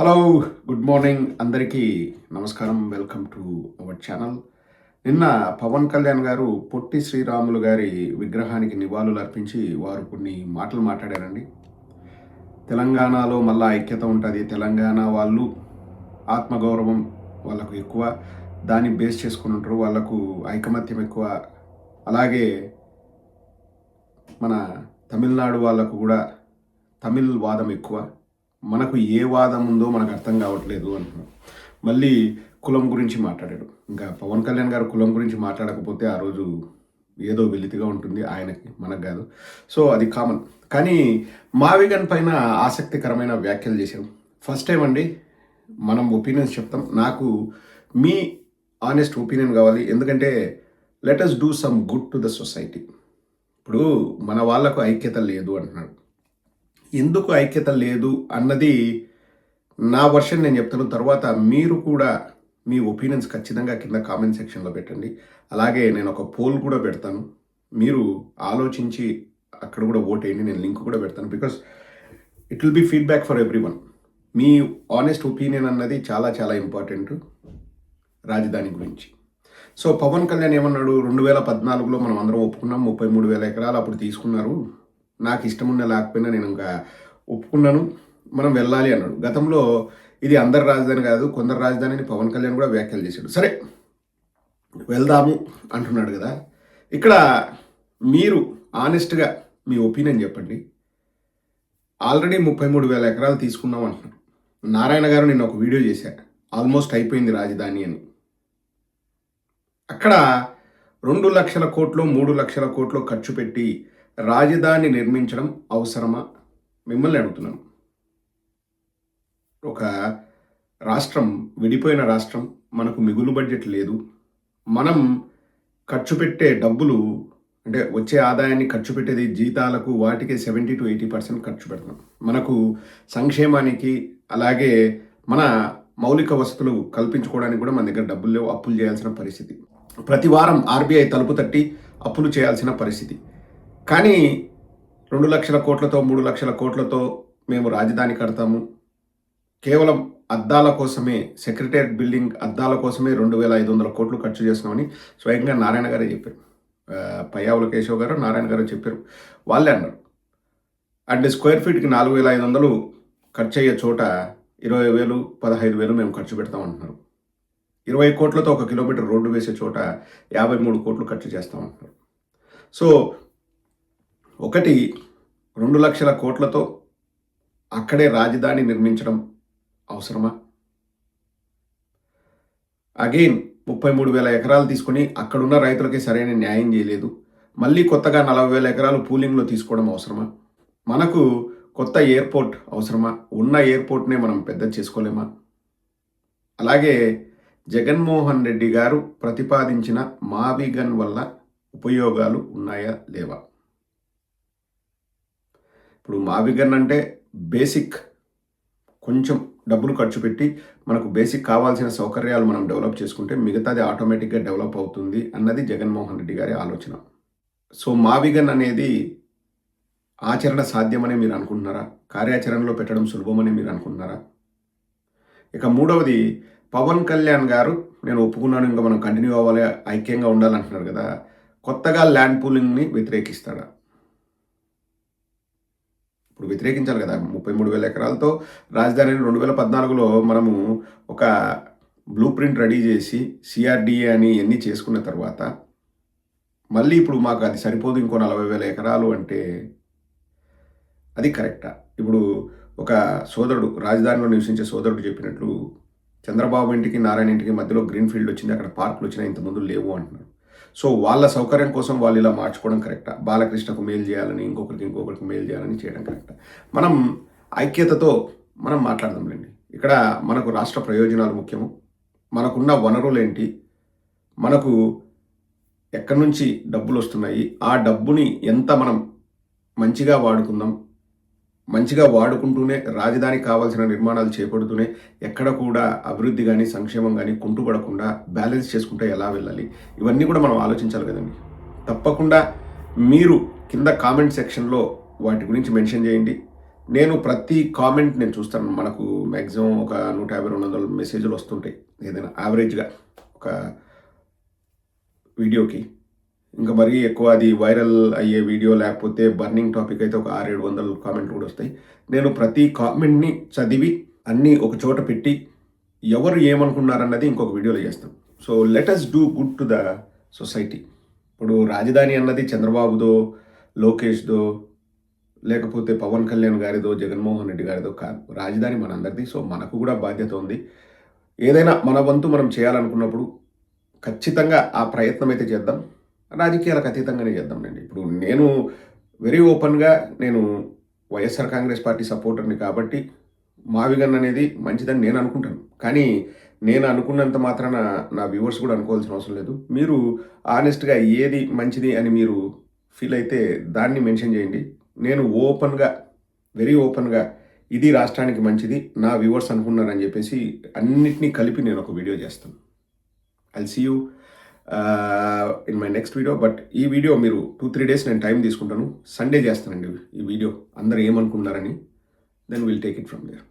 Hello, good morning అందరికీ నమస్కారం. Welcome to our channel. నిన్న పవన్ కళ్యాణ్ గారు పొట్టి శ్రీరాములు గారి విగ్రహానికి నివాళులు అర్పించి వారు కొన్ని మాటలు మాట్లాడారండి. తెలంగాణలో మళ్ళా ఐక్యత ఉంటుంది, తెలంగాణ వాళ్ళు ఆత్మగౌరవం వాళ్ళకు ఎక్కువ, దాన్ని బేస్ చేసుకుని ఉంటారు, వాళ్ళకు ఐకమత్యం ఎక్కువ. అలాగే మన తమిళనాడు వాళ్ళకు కూడా తమిళ్ వాదం ఎక్కువ, మనకు ఏ వాదం ఉందో మనకు అర్థం కావట్లేదు అంటున్నాం. మళ్ళీ కులం గురించి మాట్లాడాడు. ఇంకా పవన్ కళ్యాణ్ గారు కులం గురించి మాట్లాడకపోతే ఆ రోజు ఏదో వెలితిగా ఉంటుంది ఆయనకి, మనకు కాదు. సో అది కామన్. కానీ మావిగన్ పైన ఆసక్తికరమైన వ్యాఖ్యలు చేశాం. ఫస్ట్ టైం అండి మనం ఒపీనియన్స్ చెప్తాం. నాకు మీ ఆనెస్ట్ ఒపీనియన్ కావాలి, ఎందుకంటే let us do some good to the society. ఇప్పుడు మన వాళ్ళకు ఐక్యత లేదు అంటున్నాడు. ఎందుకు ఐక్యత లేదు అన్నది నా వర్షన్ నేను చెప్తాను. తర్వాత మీరు కూడా మీ ఒపీనియన్స్ ఖచ్చితంగా కింద కామెంట్ సెక్షన్లో పెట్టండి. అలాగే నేను ఒక పోల్ కూడా పెడతాను, మీరు ఆలోచించి అక్కడ కూడా ఓట్ వేయండి. నేను లింక్ కూడా పెడతాను, because it will be feedback for everyone. మీ ఆనెస్ట్ ఒపీనియన్ అన్నది చాలా చాలా ఇంపార్టెంట్ రాజధాని గురించి. సో పవన్ కళ్యాణ్ ఏమన్నాడు, 2014లో మనం అందరం ఒప్పుకున్నాం, 33,000 ఎకరాలు అప్పుడు తీసుకున్నారు, నాకు ఇష్టం ఉన్న లేకపోయినా నేను ఇంకా ఒప్పుకున్నాను, మనం వెళ్ళాలి అన్నాడు. గతంలో ఇది అందరి రాజధాని కాదు, కొందరు రాజధాని అని పవన్ కళ్యాణ్ కూడా వ్యాఖ్యలు చేశాడు. సరే వెళ్దాము అంటున్నాడు కదా. ఇక్కడ మీరు ఆనెస్ట్గా మీ ఒపీనియన్ చెప్పండి. ఆల్రెడీ 33,000 ఎకరాలు తీసుకున్నాం అంటున్నారు. నారాయణ గారు నిన్న ఒక వీడియో చేశారు, ఆల్మోస్ట్ అయిపోయింది రాజధాని అని. అక్కడ 2 లక్షల కోట్లు 3 లక్షల కోట్లు ఖర్చు పెట్టి రాజధాని నిర్మించడం అవసరమా? మిమ్మల్ని అడుగుతున్నాను. ఒక రాష్ట్రం, విడిపోయిన రాష్ట్రం, మనకు మిగులు బడ్జెట్ లేదు, మనం ఖర్చు పెట్టే డబ్బులు అంటే వచ్చే ఆదాయాన్ని ఖర్చు పెట్టేది జీతాలకు వాటికి 70 to 80% ఖర్చు పెడతాం. మనకు సంక్షేమానికి అలాగే మన మౌలిక వసతులు కల్పించుకోవడానికి కూడా మన దగ్గర డబ్బులు లేవు, అప్పులు చేయాల్సిన పరిస్థితి. ప్రతి వారం ఆర్బీఐ తలుపు తట్టి అప్పులు చేయాల్సిన పరిస్థితి. కానీ 2 లక్షల కోట్లతో 3 లక్షల కోట్లతో మేము రాజధాని కడతాము, కేవలం అద్దాల కోసమే, సెక్రటేరియట్ బిల్డింగ్ అద్దాల కోసమే 2,500 కోట్లు ఖర్చు చేస్తున్నామని స్వయంగా నారాయణ గారే చెప్పారు. పయ్యావుల కేశవ్ గారు, నారాయణ గారు చెప్పారు. వాళ్ళే అన్నారు. అండ్ స్క్వేర్ ఫీట్కి 4,500 ఖర్చు అయ్యే చోట 20,000 15,000 మేము ఖర్చు పెడతామంటున్నారు. 20 కోట్లతో 1 కిలోమీటర్ రోడ్డు వేసే చోట 53 కోట్లు ఖర్చు చేస్తామంటున్నారు. సో 2 లక్షల కోట్లతో అక్కడే రాజధాని నిర్మించడం అవసరమా? అగైన్ 33,000 ఎకరాలు తీసుకొని అక్కడున్న రైతులకి సరైన న్యాయం చేయలేదు. మళ్ళీ కొత్తగా 40,000 ఎకరాలు పూలింగ్లో తీసుకోవడం అవసరమా? మనకు కొత్త ఎయిర్పోర్ట్ అవసరమా? ఉన్న ఎయిర్పోర్ట్నే మనం పెద్ద చేసుకోలేమా? అలాగే జగన్మోహన్ రెడ్డి గారు ప్రతిపాదించిన మావిగన్ వల్ల ఉపయోగాలు ఉన్నాయా లేవా? ఇప్పుడు మావిగన్ అంటే బేసిక్, కొంచెం డబ్బులు ఖర్చు పెట్టి మనకు బేసిక్ కావాల్సిన సౌకర్యాలు మనం డెవలప్ చేసుకుంటే మిగతాది ఆటోమేటిక్గా డెవలప్ అవుతుంది అన్నది జగన్మోహన్ రెడ్డి గారి ఆలోచన. సో మావిగన్ అనేది ఆచరణ సాధ్యమని మీరు అనుకుంటున్నారా? కార్యాచరణలో పెట్టడం సులభమని మీరు అనుకుంటున్నారా? ఇక మూడవది, పవన్ కళ్యాణ్ గారు నేను ఒప్పుకున్నాను, ఇంకా మనం కంటిన్యూ అవ్వాలి, ఐక్యంగా ఉండాలంటున్నారు కదా, కొత్తగా ల్యాండ్ పూలింగ్ని వ్యతిరేకిస్తాడా? ఇప్పుడు వ్యతిరేకించాలి కదా. 33,000 ఎకరాలతో రాజధానిని 2014లో మనము ఒక బ్లూ ప్రింట్ రెడీ చేసి సిఆర్డిఏ అని ఎన్ని చేసుకున్న తర్వాత మళ్ళీ ఇప్పుడు మాకు అది సరిపోదు, ఇంకో 40,000 ఎకరాలు అంటే అది కరెక్టా? ఇప్పుడు ఒక సోదరుడు, రాజధానిలో నివసించే సోదరుడు చెప్పినట్లు, చంద్రబాబు ఇంటికి నారాయణ ఇంటికి మధ్యలో గ్రీన్ ఫీల్డ్ వచ్చింది, అక్కడ పార్కులు వచ్చినా ఇంతకుముందు లేవు అంటున్నారు. సో వాళ్ళ సౌకర్యం కోసం వాళ్ళు ఇలా మార్చుకోవడం కరెక్టా? బాలకృష్ణకు మేలు చేయాలని, ఇంకొకరికి మేలు చేయాలని చేయడం కరెక్టా? మనం ఐక్యతతో మనం మాట్లాడదాంలేండి. ఇక్కడ మనకు రాష్ట్ర ప్రయోజనాలు ముఖ్యము, మనకున్న వనరులు ఏంటి, మనకు ఎక్కడి నుంచి డబ్బులు వస్తున్నాయి, ఆ డబ్బుని ఎంత మనం మంచిగా వాడుకుందాం, మంచిగా వాడుకుంటూనే రాజధానికి కావాల్సిన నిర్మాణాలు చేపడుతూనే ఎక్కడ కూడా అభివృద్ధి కానీ సంక్షేమం కానీ కుంటుపడకుండా బ్యాలెన్స్ చేసుకుంటే ఎలా వెళ్ళాలి, ఇవన్నీ కూడా మనం ఆలోచించాలి కదండి. తప్పకుండా మీరు కింద కామెంట్ సెక్షన్లో వాటి గురించి మెన్షన్ చేయండి. నేను ప్రతి కామెంట్ నేను చూస్తాను. మనకు మ్యాక్సిమం ఒక 150-200 మెసేజ్‌లు వస్తుంటాయి. ఏదైనా యావరేజ్‌గా ఒక వీడియోకి. ఇంకా మరీ ఎక్కువ అది వైరల్ అయ్యే వీడియో లేకపోతే బర్నింగ్ టాపిక్ అయితే ఒక 600-700 కామెంట్లు కూడా వస్తాయి. నేను ప్రతి కామెంట్‌ని చదివి అన్నీ ఒక చోట పెట్టి ఎవరు ఏమనుకున్నారన్నది ఇంకొక వీడియోలో చేస్తాం. So let us do good to the society. ఇప్పుడు రాజధాని అన్నది చంద్రబాబుదో, లోకేష్‌దో, లేకపోతే పవన్ కళ్యాణ్ గారిదో, జగన్మోహన్ రెడ్డి గారిదో కాదు. రాజధాని మనందరిది. సో మనకు కూడా బాధ్యత ఉంది. ఏదైనా మన వంతు మనం చేయాలనుకున్నప్పుడు ఖచ్చితంగా ఆ ప్రయత్నం అయితే చేద్దాం. రాజకీయాలకు అతీతంగానే చేద్దాంలెండి. ఇప్పుడు నేను వెరీ ఓపెన్‌గా నేను వైఎస్ఆర్ కాంగ్రెస్ పార్టీ సపోర్టర్‌ని కాబట్టి మావిగన్ అనేది మంచిదని నేను అనుకుంటాను. కానీ నేను అనుకున్నంత మాత్రాన నా వ్యూవర్స్ కూడా అనుకోవాల్సిన అవసరం లేదు. మీరు హానెస్ట్‌గా ఏది మంచిది అని మీరు ఫీల్ అయితే దాన్ని మెన్షన్ చేయండి. నేను ఓపెన్‌గా, వెరీ ఓపెన్‌గా ఇది రాష్ట్రానికి మంచిది, నా వ్యూవర్స్ అనుకున్నారని చెప్పేసి అన్నిటిని కలిపి నేను ఒక వీడియో చేస్తాను. I'll see you in my next video. But ఈ వీడియో మీరు 2-3 డేస్ నేను టైం తీసుకుంటాను. సండే చేస్తానండి ఈ వీడియో. అందరూ ఏమనుకున్నారని. Then will take it from there.